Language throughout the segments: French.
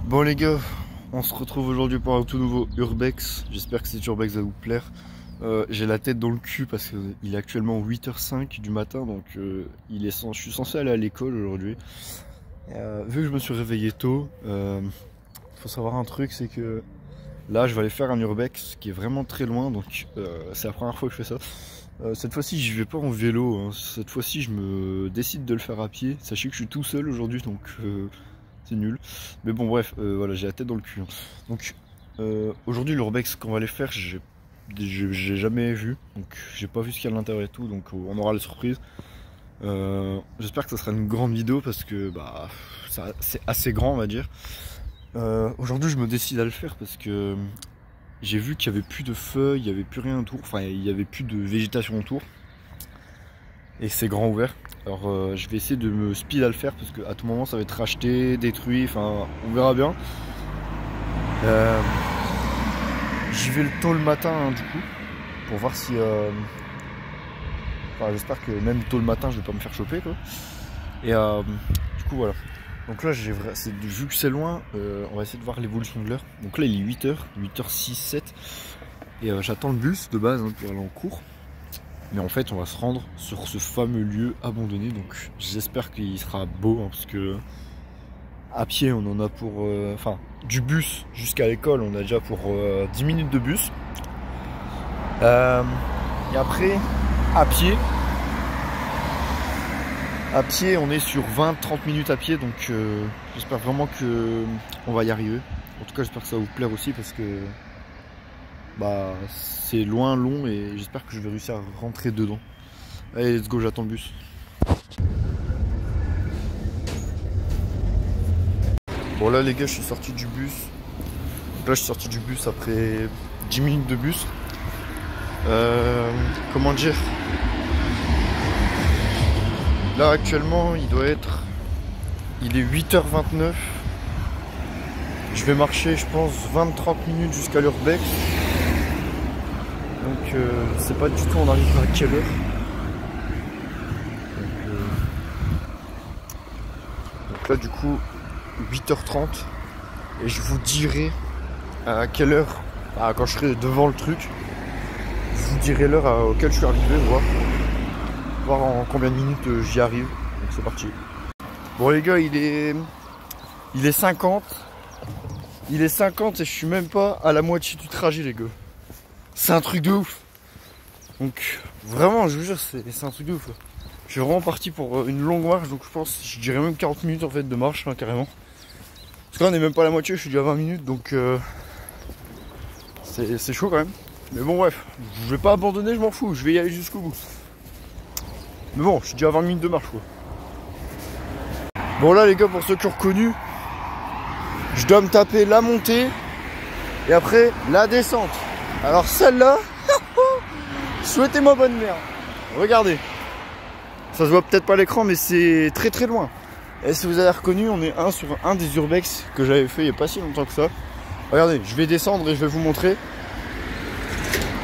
Bon les gars, on se retrouve aujourd'hui pour un tout nouveau Urbex. J'espère que cet Urbex va vous plaire. J'ai la tête dans le cul parce qu'il est actuellement 8h05 du matin, donc je suis censé aller à l'école aujourd'hui. Vu que je me suis réveillé tôt, faut savoir un truc, c'est que là je vais aller faire un Urbex qui est vraiment très loin, donc c'est la première fois que je fais ça. Cette fois-ci je vais pas en vélo, hein. Cette fois-ci je me décide de le faire à pied. Sachez que je suis tout seul aujourd'hui, donc c'est nul. Mais bon bref, voilà, j'ai la tête dans le cul. Donc aujourd'hui l'Urbex qu'on va aller faire, j'ai jamais vu. Donc j'ai pas vu ce qu'il y a à l'intérieur et tout, donc on aura la surprise. J'espère que ça sera une grande vidéo parce que bah c'est assez grand on va dire. Aujourd'hui je me décide à le faire parce que j'ai vu qu'il n'y avait plus de feuilles, il n'y avait plus rien autour, enfin il n'y avait plus de végétation autour. Et c'est grand ouvert. Alors je vais essayer de me speed à le faire parce qu'à tout moment ça va être racheté, détruit, enfin on verra bien. J'y vais tôt le matin hein, du coup, pour voir si... Enfin, j'espère que même tôt le matin je vais pas me faire choper quoi. Et du coup voilà. Donc là vu que c'est loin, on va essayer de voir l'évolution de l'heure. Donc là il est 8h, 8h06, 7. Et j'attends le bus de base hein, pour aller en cours. Mais en fait on va se rendre sur ce fameux lieu abandonné. Donc j'espère qu'il sera beau hein, parce que à pied on en a pour... Enfin du bus jusqu'à l'école on a déjà pour 10 minutes de bus. Et après à pied on est sur 20-30 minutes à pied. Donc j'espère vraiment que on va y arriver. En tout cas j'espère que ça va vous plaire aussi parce que bah c'est loin, long, et j'espère que je vais réussir à rentrer dedans. Allez, let's go, j'attends le bus. Bon là les gars, je suis sorti du bus. Donc là je suis sorti du bus après 10 minutes de bus. Comment dire? Là actuellement il est 8h29. Je vais marcher je pense 20-30 minutes jusqu'à l'Urbex. Donc je sais pas du tout on arrive à quelle heure. Donc là du coup 8h30. Et je vous dirai à quelle heure, quand je serai devant le truc, je vous dirai l'heure auquel je suis arrivé, voir en combien de minutes j'y arrive. Donc c'est parti. Bon les gars, il est 50. Il est 50 et je suis même pas à la moitié du trajet les gars. C'est un truc de ouf. Donc vraiment je vous jure c'est un truc de ouf là. Je suis vraiment parti pour une longue marche, donc je dirais même 40 minutes en fait de marche hein, carrément. Parce que là on est même pas à la moitié, je suis déjà à 20 minutes donc c'est chaud quand même. Mais bon bref, je vais pas abandonner, je m'en fous, je vais y aller jusqu'au bout. Mais bon, je suis déjà à 20 minutes de marche quoi. Bon là les gars, pour ceux qui ont reconnu, je dois me taper la montée et après la descente. Alors celle-là, souhaitez-moi bonne mère. Regardez. Ça se voit peut-être pas à l'écran mais c'est très très loin. Et si vous avez reconnu, on est sur un des Urbex que j'avais fait il n'y a pas si longtemps que ça. Regardez, je vais descendre et je vais vous montrer.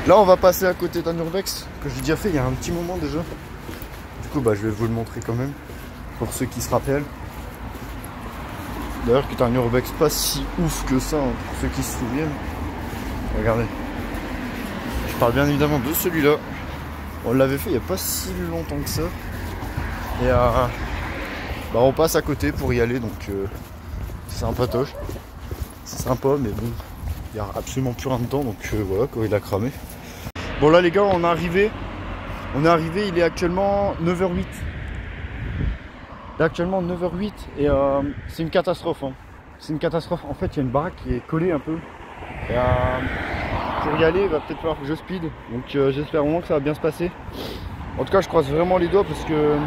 Là on va passer à côté d'un Urbex que j'ai déjà fait il y a un petit moment déjà. Du coup bah je vais vous le montrer quand même. Pour ceux qui se rappellent. D'ailleurs qui est un Urbex pas si ouf que ça hein, pour ceux qui se souviennent. Regardez. Je parle bien évidemment de celui-là. On l'avait fait il n'y a pas si longtemps que ça. Et bah on passe à côté pour y aller, donc c'est sympatoche. C'est sympa mais bon, il n'y a absolument plus rien dedans, donc voilà quoi, il a cramé. Bon là les gars, on est arrivé, il est actuellement 9h08. Il est actuellement 9h08 et c'est une catastrophe hein. C'est une catastrophe, en fait il y a une baraque qui est collée un peu. Et pour y aller, il va peut-être falloir que je speed. Donc j'espère vraiment que ça va bien se passer. En tout cas, je croise vraiment les doigts parce que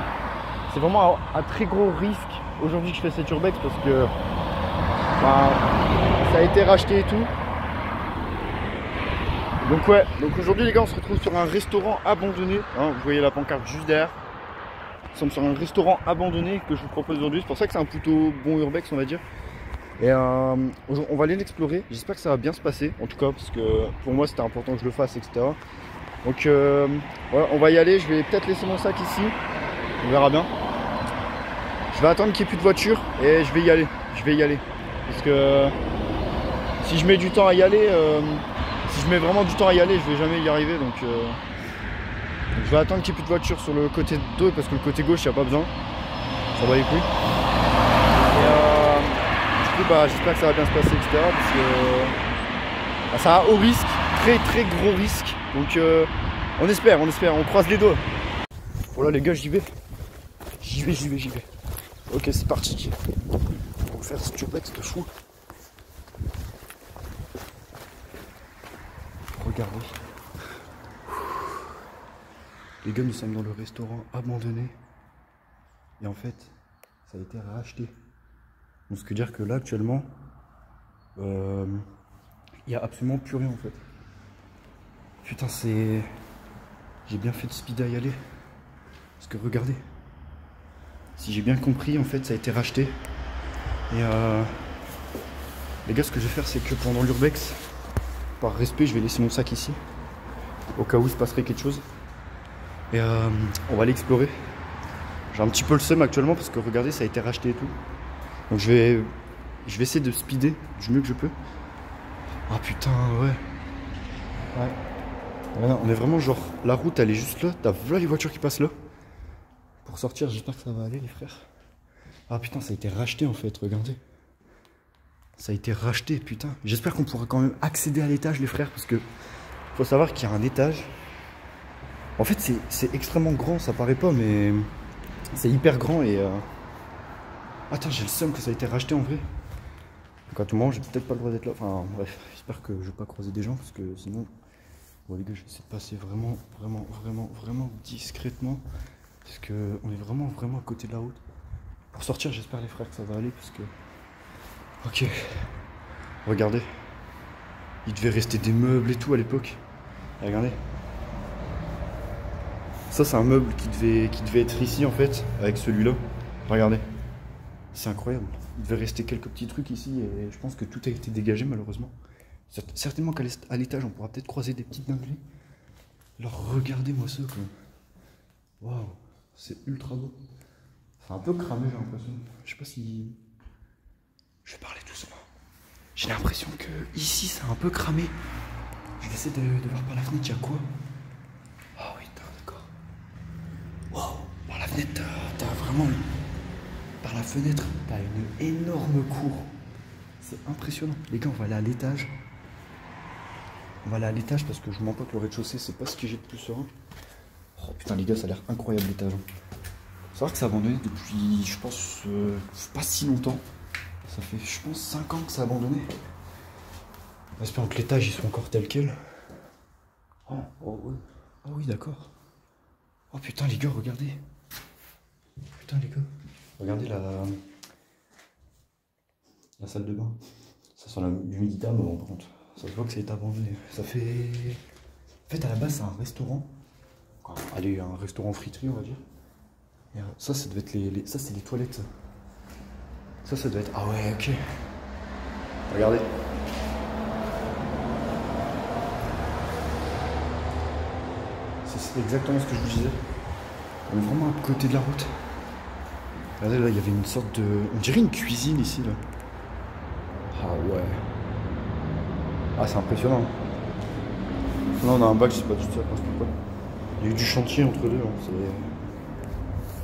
c'est vraiment à très gros risque aujourd'hui que je fais cette Urbex parce que bah, ça a été racheté et tout. Donc ouais, donc aujourd'hui les gars, on se retrouve sur un restaurant abandonné. Hein, vous voyez la pancarte juste derrière. Nous sommes sur un restaurant abandonné que je vous propose aujourd'hui. C'est pour ça que c'est un plutôt bon Urbex, on va dire. Et on va aller l'explorer, j'espère que ça va bien se passer en tout cas parce que pour moi c'était important que je le fasse, etc. Donc voilà, on va y aller, je vais peut-être laisser mon sac ici, on verra bien. Je vais attendre qu'il n'y ait plus de voiture et je vais y aller, Parce que si je mets du temps à y aller, si je mets vraiment du temps à y aller, je vais jamais y arriver. Donc je vais attendre qu'il n'y ait plus de voitures sur le côté 2 parce que le côté gauche, il n'y a pas besoin. Ça va les couilles. Et du coup, bah, j'espère que ça va bien se passer, etc. Parce que bah, ça a haut risque, très très gros risque. Donc on espère, on croise les doigts. Voilà les gars, j'y vais. J'y vais. Ok, c'est parti. On va faire ce urbex de fou. Regardez. Les gars, nous sommes dans le restaurant abandonné. Et en fait, ça a été racheté. Donc ce qui veut dire que là, actuellement, il n'y a absolument plus rien en fait. Putain, c'est... J'ai bien fait de speed à y aller. Parce que regardez. Si j'ai bien compris, en fait, ça a été racheté. Et les gars, ce que je vais faire, c'est que pendant l'urbex, par respect, je vais laisser mon sac ici. Au cas où il se passerait quelque chose. Et on va aller explorer. J'ai un petit peu le seum actuellement parce que regardez, ça a été racheté et tout. Donc je vais essayer de speeder du mieux que je peux. Ah putain, ouais. On est vraiment genre, la route elle est juste là. T'as vu les voitures qui passent là. Pour sortir, j'espère que ça va aller les frères. Ah putain, ça a été racheté en fait, regardez. Ça a été racheté, putain. J'espère qu'on pourra quand même accéder à l'étage les frères. Parce que faut savoir qu'il y a un étage. En fait c'est extrêmement grand, ça paraît pas mais c'est hyper grand et attends, j'ai le seum que ça a été racheté en vrai. Donc à tout moment j'ai peut-être pas le droit d'être là. Enfin bref, j'espère que je vais pas croiser des gens parce que sinon... Bon les gars, je vais essayer de passer vraiment discrètement. Parce que on est vraiment à côté de la route. Pour sortir, j'espère les frères que ça va aller parce que... Ok. Regardez. Il devait rester des meubles et tout à l'époque. Regardez. Ça c'est un meuble qui devait être ici en fait, avec celui-là. Regardez. C'est incroyable. Il devait rester quelques petits trucs ici et je pense que tout a été dégagé malheureusement. Certainement qu'à l'étage on pourra peut-être croiser des petites dingueries. Alors regardez-moi ça quoi. Waouh, c'est ultra beau. C'est un peu cramé j'ai l'impression. Je sais pas si... Je vais parler doucement. J'ai l'impression que ici c'est un peu cramé. Je vais essayer de voir par la fenêtre, il y a quoi? Ah oui, d'accord. Waouh, par la fenêtre, t'as vraiment... Par la fenêtre, t'as une énorme cour. C'est impressionnant. Les gars, on va aller à l'étage. On va aller à l'étage parce que je mens pas que le rez-de-chaussée, c'est pas ce que j'ai de plus serein. Oh putain, les gars, ça a l'air incroyable l'étage. C'est vrai que c'est abandonné depuis, je pense, pas si longtemps. Ça fait, je pense, 5 ans que c'est abandonné. Espérons que l'étage, il soit encore tel quel. Oh oui, d'accord. Oh putain, les gars, regardez. Putain, les gars. Regardez la salle de bain. Ça sent l'humidité à mort, par contre. Ça se voit que ça a été abandonné. Ça fait... En fait, à la base, c'est un restaurant. Allez, un restaurant friterie, on va dire. Et ça devait être ça, c'est les toilettes. Ça doit être... Ah ouais, ok. Regardez. C'est exactement ce que je vous disais. On est vraiment à côté de la route. Regardez, là, il y avait une sorte de... On dirait une cuisine ici, là. Ah ouais. Ah, c'est impressionnant. Là, on a un bac, je sais pas du tout ça passe pourquoi. Il y a eu du chantier entre deux, hein.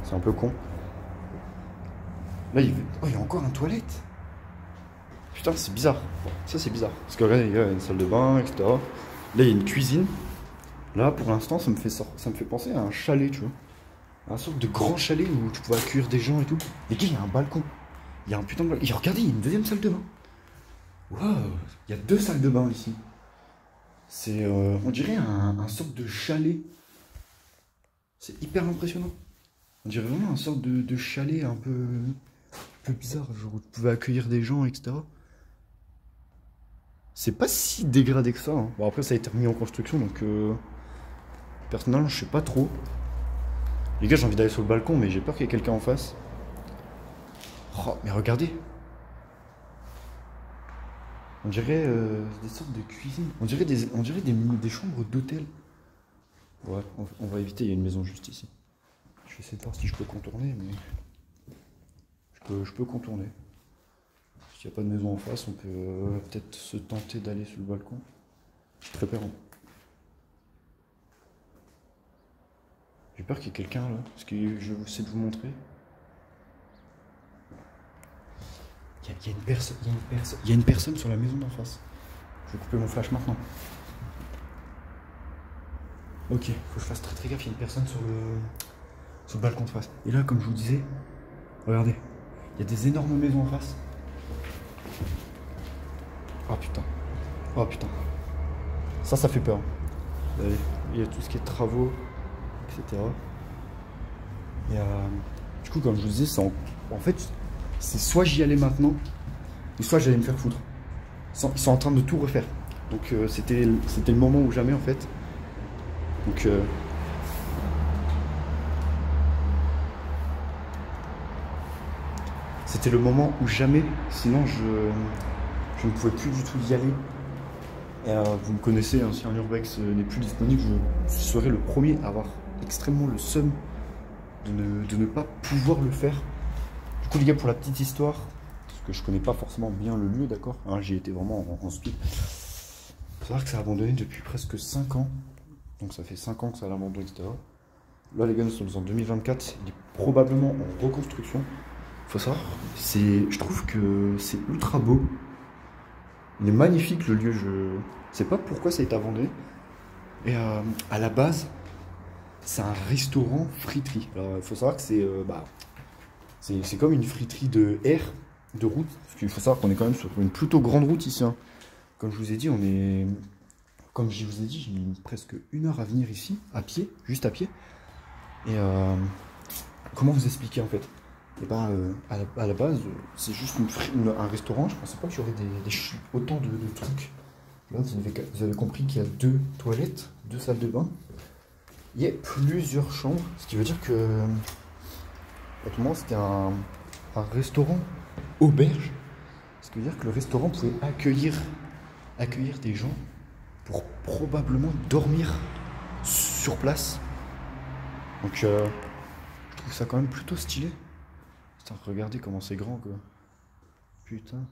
C'est un peu con. Là, il y a encore une toilette. Putain, c'est bizarre. Ça, c'est bizarre. Parce que là, il y a une salle de bain, etc. Là, il y a une cuisine. Là, pour l'instant, ça me fait penser à un chalet, tu vois. Un sorte de grand chalet où tu pouvais accueillir des gens et tout. Les gars, il y a un balcon. Il y a un putain de balcon. Et regardez, il y a une deuxième salle de bain. Waouh, il y a 2 salles de bain ici. C'est, on dirait un sorte de chalet. C'est hyper impressionnant. On dirait vraiment un sorte de chalet un peu bizarre, genre où tu pouvais accueillir des gens, etc. C'est pas si dégradé que ça. Hein. Bon, après, ça a été remis en construction, donc personnellement, je sais pas trop. Les gars, j'ai envie d'aller sur le balcon, mais j'ai peur qu'il y ait quelqu'un en face. Oh, mais regardez. On dirait des sortes de cuisines. On dirait des chambres d'hôtel. Ouais, on va éviter, il y a une maison juste ici. Je vais essayer de voir si je peux contourner, mais... Je peux contourner. S'il n'y a pas de maison en face, on peut peut-être se tenter d'aller sur le balcon. J'ai très peur. J'ai peur qu'il y ait quelqu'un là, parce que je vais essayer de vous montrer. Il y a une personne sur la maison d'en face. Je vais couper mon flash maintenant. Ok, faut que je fasse très très gaffe, il y a une personne sur le balcon de face. Et là, comme je vous disais, regardez, il y a des énormes maisons en face. Oh putain, oh putain. Ça fait peur. Il y a tout ce qui est travaux, etc. Et du coup, comme je vous disais, en fait, c'est soit j'y allais maintenant, ou soit j'allais me faire foutre. Ils sont en train de tout refaire. Donc c'était le moment ou jamais en fait. Donc c'était le moment ou jamais, sinon je ne pouvais plus du tout y aller. Et vous me connaissez, hein, si un urbex n'est plus disponible, je serai le premier à avoir extrêmement le seum de ne pas pouvoir le faire. Du coup les gars, pour la petite histoire, parce que je connais pas forcément bien le lieu, d'accord, hein, j'y étais vraiment en speed. Faut savoir que ça a abandonné depuis presque 5 ans. Donc ça fait 5 ans que ça a abandonné, etc. Là les gars, nous sommes en 2024, il est probablement en reconstruction. Faut savoir, je trouve que c'est ultra beau. Il est magnifique le lieu, je sais pas pourquoi ça a été abandonné. Et à la base, c'est un restaurant friterie. Alors il faut savoir que c'est comme une friterie de air, de route. Parce qu'il faut savoir qu'on est quand même sur une plutôt grande route ici. Hein. Comme je vous ai dit, j'ai mis presque 1 heure à venir ici, à pied, juste à pied. Et comment vous expliquer en fait? Et à la base, c'est juste un restaurant. Je pensais pas qu'il y aurait autant de trucs. Là, vous avez compris qu'il y a 2 toilettes, 2 salles de bain. Il y a plusieurs chambres, ce qui veut dire que autrement c'était un restaurant auberge. Ce qui veut dire que le restaurant pouvait accueillir des gens pour probablement dormir sur place. Donc je trouve ça quand même plutôt stylé. Putain, regardez comment c'est grand quoi. Putain.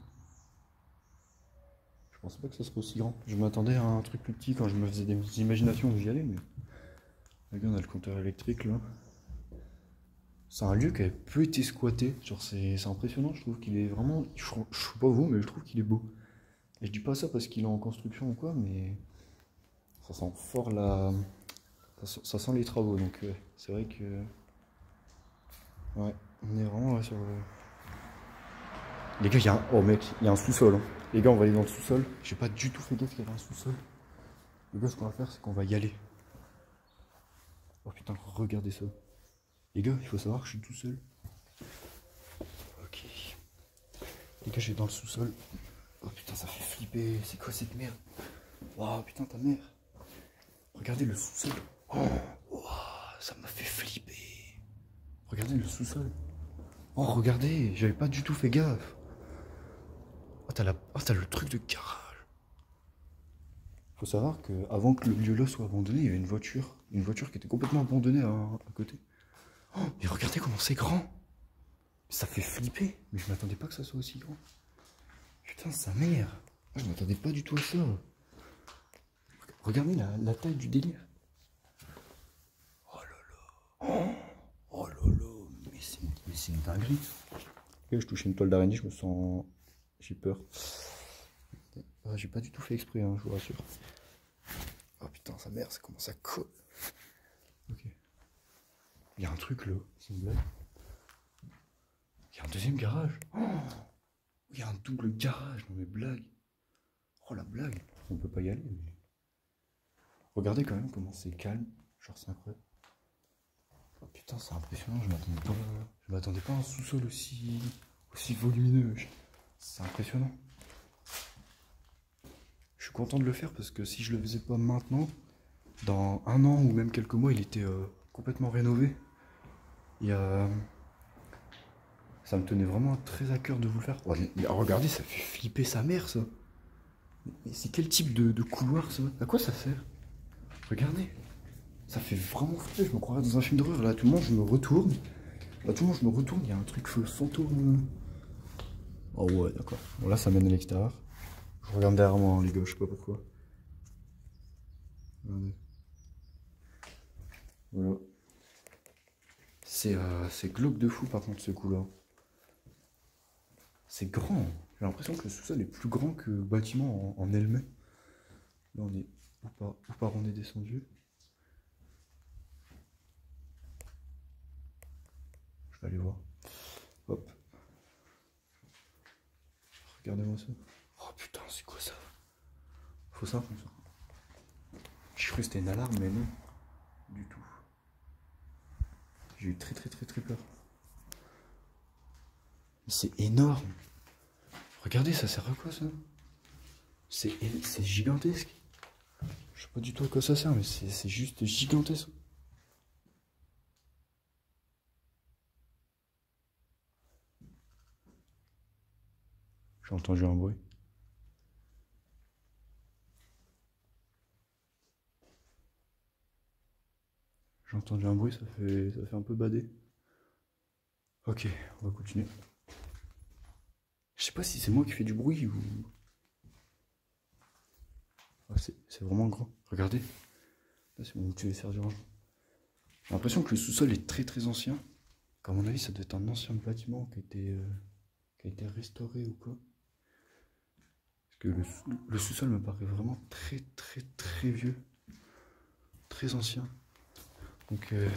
Je pensais pas que ça serait aussi grand. Je m'attendais à un truc plus petit quand je me faisais des imaginations où j'y allais, mais. Regarde, on a le compteur électrique là. C'est un lieu qui a peu été squatté. Genre c'est impressionnant, je trouve qu'il est vraiment. Je sais pas vous, mais je trouve qu'il est beau. Et je dis pas ça parce qu'il est en construction ou quoi, mais ça sent fort la. Ça sent les travaux, donc c'est vrai que. Ouais, on est vraiment là sur le. Les gars, oh mec, il y a un sous-sol. Hein. Les gars, on va aller dans le sous-sol. J'ai pas du tout fait gaffe qu'il y avait un sous-sol. Les gars, ce qu'on va faire, c'est qu'on va y aller. Oh putain, regardez ça. Les gars, il faut savoir que je suis tout seul. Ok. Les gars, je vais dans le sous-sol. Oh putain, ça fait flipper. C'est quoi cette merde? Waouh, putain, ta mère. Regardez le sous-sol. Oh, wow, ça m'a fait flipper. Regardez le sous-sol. Oh, regardez, j'avais pas du tout fait gaffe. Oh, t'as le truc de garage. Faut savoir qu'avant que le lieu là soit abandonné, il y avait une voiture qui était complètement abandonnée à côté. Oh, mais regardez comment c'est grand. Ça fait flipper. Mais je m'attendais pas que ça soit aussi grand. Putain, sa mère. Je m'attendais pas du tout à ça. Regardez la taille du délire. Oh là là. Oh là là. Mais c'est une dinguerie. Et je touche une toile d'araignée, je me sens. J'ai peur. Ah, j'ai pas du tout fait exprès, hein, je vous rassure. Oh putain, sa mère, ça commence à coller. Ok. Il y a un truc là, c'est une blague. Il y a un deuxième garage. Oh, il y a un double garage, non mais blague. Oh la blague. On peut pas y aller. Mais... Regardez quand même comment c'est calme. Genre c'est incroyable. Oh putain, c'est impressionnant, je m'attendais pas à un sous-sol aussi volumineux. C'est impressionnant. Je suis content de le faire parce que si je le faisais pas maintenant, dans 1 an ou même quelques mois, il était complètement rénové. Ça me tenait vraiment très à cœur de vous le faire. Oh, mais regardez, ça fait flipper sa mère, ça. Mais c'est quel type de couloir, ça? À quoi ça sert? Regardez. Ça fait vraiment flipper, je me croirais dans un film d'horreur. Là, tout le monde, je me retourne. Il y a un truc fantôme. Oh ouais, d'accord. Bon, là, ça mène à l'extérieur. Je regarde derrière moi, hein, les gars, je sais pas pourquoi. Regardez. Voilà. C'est glauque de fou, par contre, ce coup-là. C'est grand. J'ai l'impression que le sous-sol est plus grand que le bâtiment en elle-même. Là, on est... Où par on est descendu. Je vais aller voir. Hop. Regardez-moi ça. Oh putain, c'est quoi ça? Faut ça comme ça. J'ai cru que c'était une alarme, mais non. Du tout. J'ai eu très peur. C'est énorme. Regardez, ça sert à quoi ça? C'est gigantesque. Je sais pas du tout à quoi ça sert, mais c'est juste gigantesque. J'ai entendu un bruit. J'ai entendu un bruit, ça fait un peu bader. Ok, on va continuer. Je sais pas si c'est moi qui fais du bruit ou... Ah, c'est vraiment grand. Regardez. Là, c'est mon outil de serre du rangement. J'ai l'impression que le sous-sol est très ancien. À mon avis, ça doit être un ancien bâtiment qui a été restauré ou quoi. Parce que le sous-sol me paraît vraiment très vieux. Très ancien. Donc le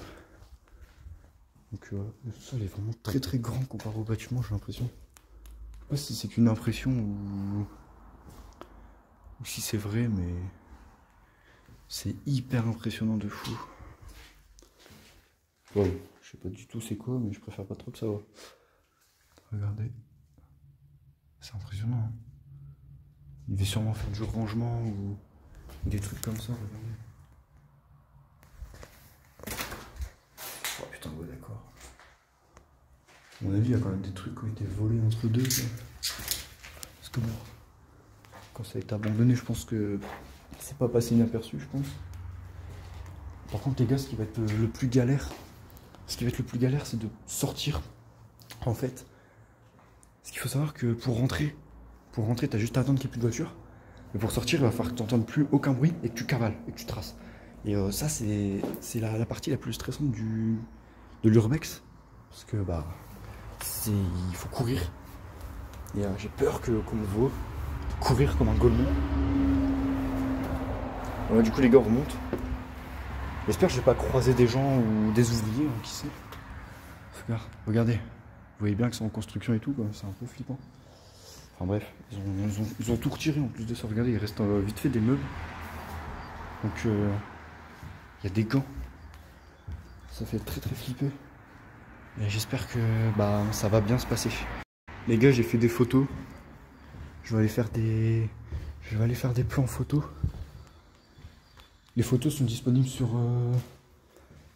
sous-sol est vraiment très grand comparé au bâtiment, j'ai l'impression. Je sais pas si c'est qu'une impression ou si c'est vrai, mais c'est hyper impressionnant de fou. Wow. Je sais pas du tout c'est quoi, mais je préfère pas trop le savoir. Regardez. C'est impressionnant. Hein. Il va sûrement faire du rangement ou des trucs comme ça, regardez. Oh putain, ouais, d'accord. À mon avis, il y a quand même des trucs qui ont été volés entre deux. Quoi. Parce que bon, quand ça a été abandonné, je pense que c'est pas passé inaperçu, je pense. Par contre, les gars, ce qui va être le plus galère, c'est de sortir. En fait, ce qu'il faut savoir que pour rentrer, t'as juste à attendre qu'il n'y ait plus de voiture. Mais pour sortir, il va falloir que tu n'entendes plus aucun bruit et que tu cavales et que tu traces. Et ça, c'est la partie la plus stressante de l'urbex. Parce que bah, il faut courir. Et j'ai peur qu'on me voit courir comme un golemon. Ouais, du coup, les gars, on remonte. J'espère que je vais pas croiser des gens ou des ouvriers, hein, qui sait. Regardez. Vous voyez bien que c'est en construction et tout, quoi. C'est un peu flippant. Enfin bref, ils ont tout retiré en plus de ça. Regardez, il reste vite fait des meubles. Donc il y a des gants. Ça fait très flipper. Et j'espère que bah ça va bien se passer. Les gars, j'ai fait des photos. Je vais aller faire des plans photos. Les photos sont disponibles sur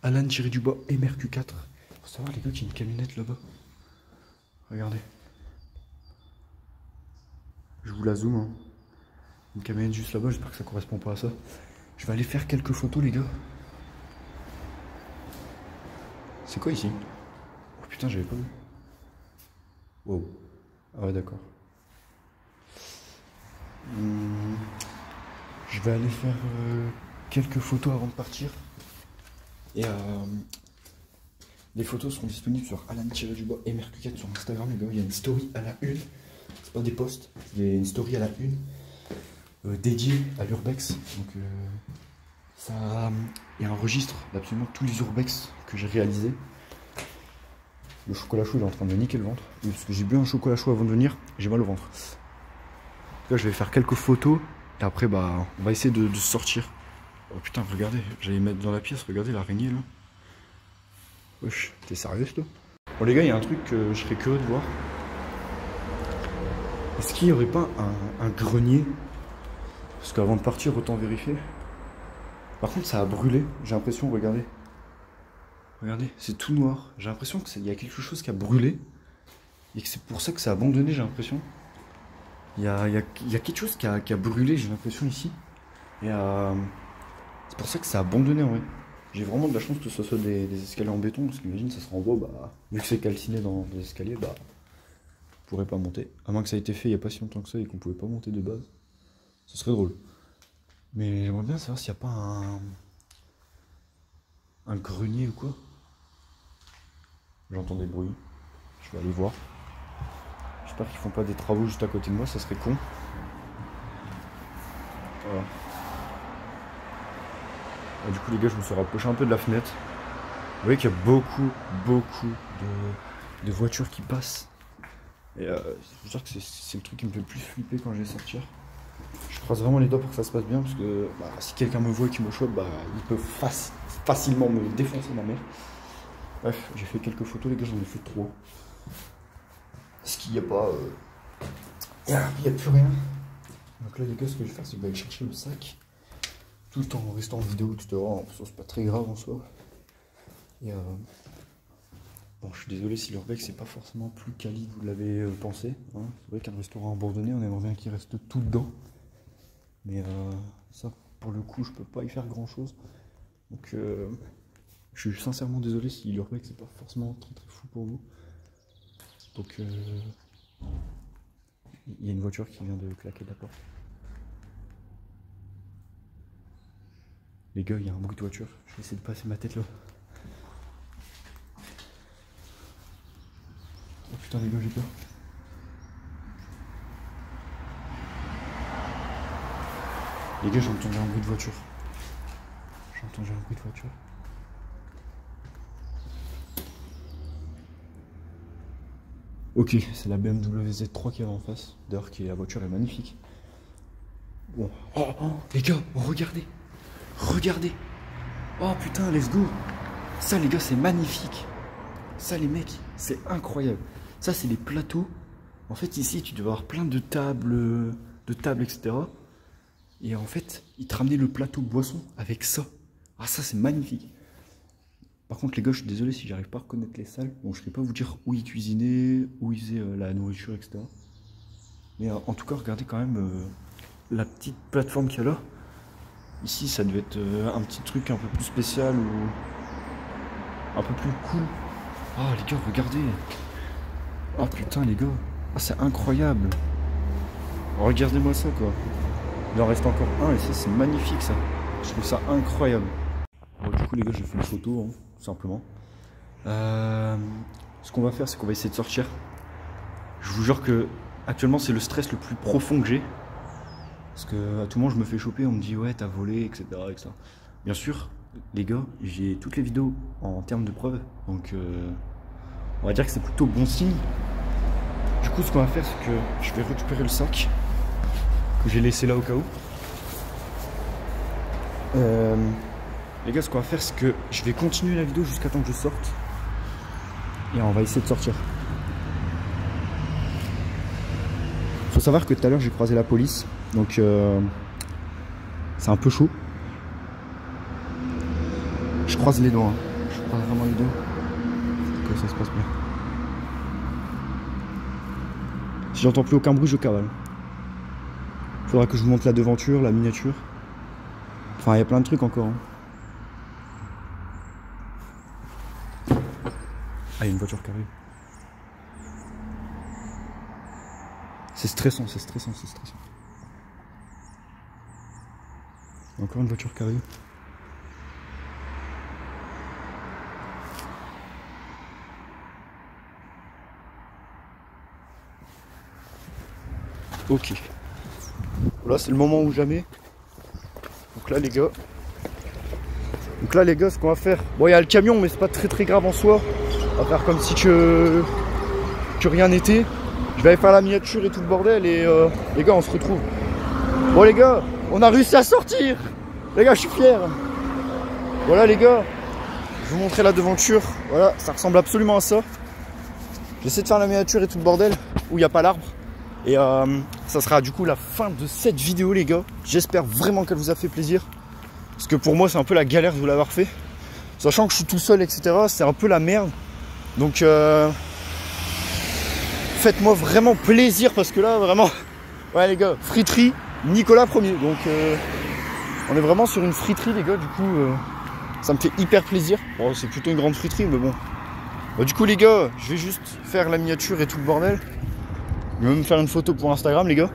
Alan-du-Bois MRQ4. Faut savoir les gars qu'il y a une camionnette là-bas. Regardez. Je vous la zoome. Hein. Une camionnette juste là-bas, j'espère que ça correspond pas à ça. Je vais aller faire quelques photos les gars. C'est quoi ici? Oh putain, j'avais pas vu. Wow. Ah ouais, d'accord. Je vais aller faire quelques photos avant de partir. Et les photos seront disponibles sur Alan-du-Bois MRQ4 sur Instagram les gars. Il y a une story à la une. C'est pas des posts, c'est une story à la une. Dédiée à l'urbex. Donc ça, il y a un registre d'absolument tous les urbex que j'ai réalisés. Le chocolat chaud il est en train de me niquer le ventre. Parce que j'ai bu un chocolat chaud avant de venir, j'ai mal au ventre. Là je vais faire quelques photos et après bah on va essayer de sortir. Oh putain regardez, j'allais mettre dans la pièce, regardez l'araignée là. Wesh, t'es sérieux toi? Bon les gars, il y a un truc que je serais curieux de voir. Est-ce qu'il n'y aurait pas un grenier? Parce qu'avant de partir, autant vérifier. Par contre, ça a brûlé, j'ai l'impression, regardez. Regardez, c'est tout noir. J'ai l'impression qu'il y a quelque chose qui a brûlé. Et que c'est pour ça que ça a abandonné, j'ai l'impression. Il y a quelque chose qui a brûlé, j'ai l'impression, ici. Et c'est pour ça que ça a abandonné, en vrai. J'ai vraiment de la chance que ce soit des escaliers en béton. Parce qu'imagine, ça sera en bois, bah, vu que c'est calciné dans les escaliers, bah, pourrais pas monter. À moins que ça ait été fait il y a pas si longtemps que ça et qu'on pouvait pas monter de base. Ce serait drôle. Mais j'aimerais bien savoir s'il n'y a pas un grenier ou quoi. J'entends des bruits. Je vais aller voir. J'espère qu'ils font pas des travaux juste à côté de moi, ça serait con. Voilà. Et du coup les gars, je me suis rapproché un peu de la fenêtre. Vous voyez qu'il y a beaucoup de voitures qui passent. Et je veux dire que c'est le truc qui me fait le plus flipper quand je vais sortir. Je croise vraiment les doigts pour que ça se passe bien, parce que si quelqu'un me voit et qu'il me chope, il peut facilement me défoncer ma mère. Bref, j'ai fait quelques photos les gars, j'en ai fait 3. Parce qu'il n'y a pas... Il n'y a plus rien. Donc là les gars, ce que je vais faire, c'est que je vais aller chercher le sac. Tout le temps en restant en vidéo, tout à l'heure, c'est pas très grave en soi. Et bon, je suis désolé si l'urbex c'est pas forcément plus quali que vous l'avez pensé. Hein. C'est vrai qu'un restaurant abandonné, on aimerait bien qu'il reste tout dedans. Mais ça, pour le coup, je peux pas y faire grand chose. Donc, je suis sincèrement désolé si l'urbex c'est pas forcément très fou pour vous. Donc, il y a une voiture qui vient de claquer de la porte. Les gars, il y a un bruit de voiture. Je vais essayer de passer ma tête là. Oh putain les gars, j'ai peur. Les gars, j'ai entendu un bruit de voiture. J'ai entendu un bruit de voiture. Ok, c'est la BMW Z3 qui est en face. D'ailleurs, la voiture est magnifique. Bon. Oh, les gars, regardez. Regardez. Oh putain, let's go. Ça les gars, c'est magnifique. Ça les mecs, c'est incroyable. Ça c'est les plateaux. En fait ici tu devais avoir plein de tables, etc. Et en fait ils te ramenaient le plateau boisson avec ça. Ah ça c'est magnifique. Par contre les gars, je suis désolé si j'arrive pas à reconnaître les salles. Bon, je ne sais pas vous dire où ils cuisinaient, où ils faisaient la nourriture, etc. Mais en tout cas regardez quand même la petite plateforme qu'il y a là. Ici ça devait être un petit truc un peu plus spécial ou un peu plus cool. Ah les gars, regardez. Ah putain les gars. Ah c'est incroyable. Regardez-moi ça quoi. Il en reste encore un et ça c'est magnifique ça. Je trouve ça incroyable. Bon, du coup les gars, j'ai fait une photo hein, tout simplement. Ce qu'on va faire, c'est qu'on va essayer de sortir. Je vous jure que actuellement c'est le stress le plus profond que j'ai. Parce que à tout moment je me fais choper, on me dit ouais t'as volé, etc., etc. Bien sûr les gars, j'ai toutes les vidéos en termes de preuves. Donc on va dire que c'est plutôt bon signe. Du coup ce qu'on va faire, c'est que je vais récupérer le sac que j'ai laissé là au cas où. Les gars, ce qu'on va faire, c'est que je vais continuer la vidéo jusqu'à temps que je sorte. Et on va essayer de sortir. Faut savoir que tout à l'heure j'ai croisé la police. Donc c'est un peu chaud. Je croise les doigts hein. Je croise vraiment les doigts que ça se passe bien. Si j'entends plus aucun bruit, je cavale. Faudra que je vous montre la devanture, la miniature. Enfin il y a plein de trucs encore hein. Ah, il y a une voiture qui arrive. C'est stressant, c'est stressant, c'est stressant. Encore une voiture qui arrive. Ok. Là c'est le moment ou jamais. Donc là les gars, ce qu'on va faire. Bon il y a le camion mais c'est pas très grave en soi. On va faire comme si que rien n'était. Je vais aller faire la miniature et tout le bordel et les gars on se retrouve. Bon les gars, on a réussi à sortir. Les gars je suis fier. Voilà les gars, je vais vous montrer la devanture. Voilà, ça ressemble absolument à ça. J'essaie de faire la miniature et tout le bordel où il n'y a pas l'arbre. Et ça sera du coup la fin de cette vidéo les gars. J'espère vraiment qu'elle vous a fait plaisir. Parce que pour moi c'est un peu la galère de vous l'avoir fait. Sachant que je suis tout seul etc. C'est un peu la merde. Donc faites-moi vraiment plaisir parce que là vraiment ouais les gars, friterie Nicolas premier. Donc on est vraiment sur une friterie les gars. Du coup ça me fait hyper plaisir. Bon c'est plutôt une grande friterie mais bon. Du coup les gars, je vais juste faire la miniature et tout le bordel. Je vais même faire une photo pour Instagram, les gars.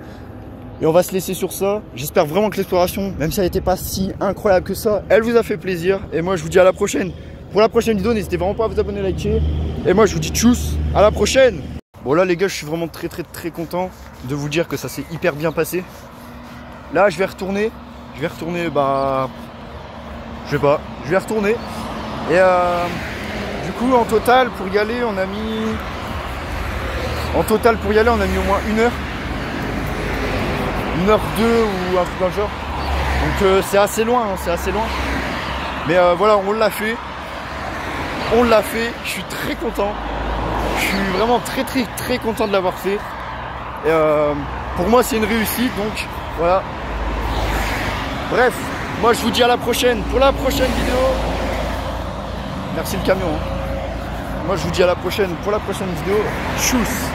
Et on va se laisser sur ça. J'espère vraiment que l'exploration, même si elle n'était pas si incroyable que ça, elle vous a fait plaisir. Et moi, je vous dis à la prochaine. Pour la prochaine vidéo, n'hésitez vraiment pas à vous abonner, liker. Et moi, je vous dis tchuss, à la prochaine. Bon là, les gars, je suis vraiment très content de vous dire que ça s'est hyper bien passé. Là, je vais retourner, bah... Je sais pas, je vais retourner. Et du coup, en total, pour y aller, on a mis... au moins 1 heure. 1h02 ou un truc dans le genre. Donc c'est assez loin, hein, c'est assez loin. Mais voilà, on l'a fait. On l'a fait, je suis très content. Je suis vraiment très content de l'avoir fait. Et pour moi, c'est une réussite, donc voilà. Bref, moi je vous dis à la prochaine pour la prochaine vidéo. Merci le camion. Hein. Moi je vous dis à la prochaine pour la prochaine vidéo. Tchuss.